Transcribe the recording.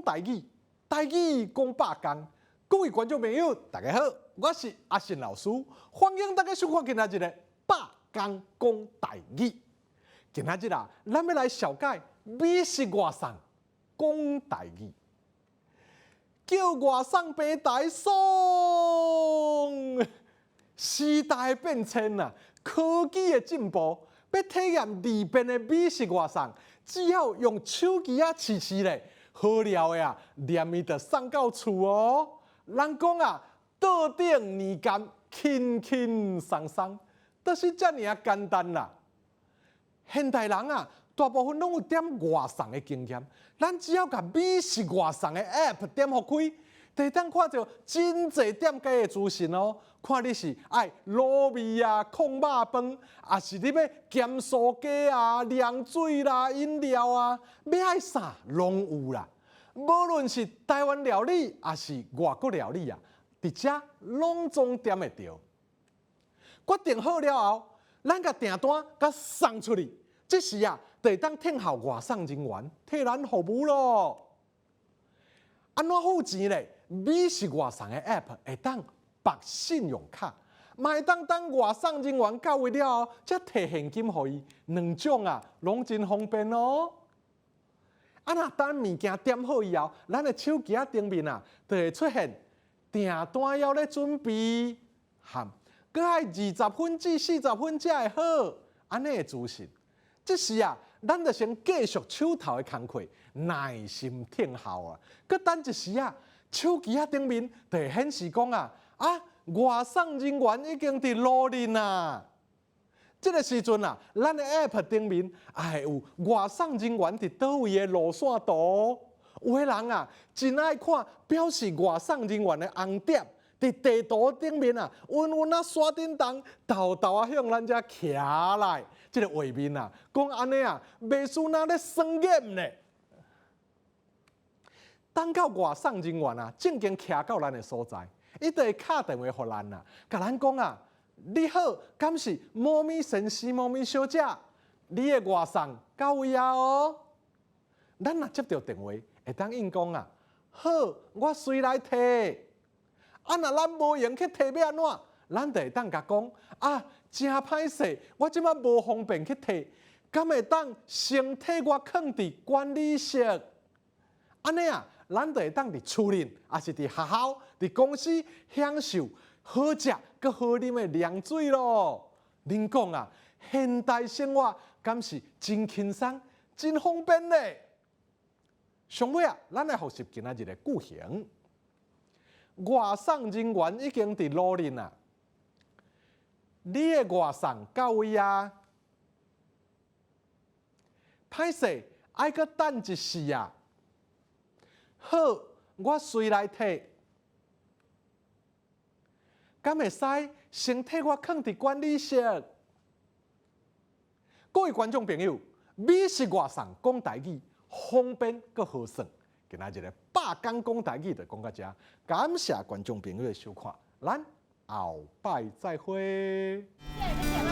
台语，台语讲百工。各位观众朋友，大家好，我是阿信老师，欢迎大家收看今仔日的百工讲台语。今仔日啊，咱要来小解美食外送讲台语，叫外送平台送。时代的变迁啊，科技的进步，要体验利便的美食外送，只要用手机啊试试咧，好料的啊，连伊就送到厝哦。人讲啊，桌顶年柑，轻轻松松，就是遮尔啊简单啦。现代人啊，大部分拢有点外送的经验，咱只要甲美食外送的 App 点互开，就当看到真侪店家的资讯哦。看你是爱卤味啊、控肉饭，还是你要咸酥鸡啊、凉水啦、饮料啊，要爱啥拢有啦。无论是台湾料理，还是外国料理啊，伫遮拢总点会到。决定好了后，咱甲订单甲送出去，这时啊，就会当听候外送人员替咱服务咯。安怎付钱咧？美食外送的 App 会当绑信用卡，嘛会当等外送人员到位了后，才摕现金互伊，两种啊，拢真方便哦。啊，若等物件点好以后，咱的手机顶面啊，就会出现订单要咧准备，含搁爱20分至40分才会好，安尼的资讯。这时啊，咱就先继续手头的工作，耐心听候啊。搁等一时啊，手机顶面就会显示讲外送人员已经伫路哩啦。这个时阵啊，咱的 App 顶面会有外送人员伫倒位的路线图。有的人啊，真爱看表示外送人员的红点，伫地图顶面啊，稳稳啊刷叮当，豆豆啊向咱遮徛来。这个画面啊，讲安尼啊，袂输那咧酸眼呢。等到外送人员啊，正经徛到咱的所在，伊就会敲电话互咱啊，甲咱讲啊。你好，敢是猫咪先生、猫咪小姐？你的外送到位啊哦！咱若接到电话，会当应讲啊，好，我随来摕。啊，若咱无闲去摕要安怎？咱就会当甲讲啊，真歹势，我即摆无方便去摕，敢会当先替我放伫管理室？安尼啊，咱就会当伫厝里，还是伫学校、伫公司享受好食佮好啉的凉水咯。恁讲啊，现代生活敢是真轻松、真方便呢？上尾啊，咱来复习今仔日的句型。外送人员已经伫路哩啦，你的外送到位啊？歹势，爱搁等一时啊。好，我随来摕。敢会使先替我放伫管理室？各位观众朋友，美食外送讲台语，方便佮好耍。今仔日的百工讲台语就讲到这，感谢观众朋友的收看，咱后摆再会。谢谢。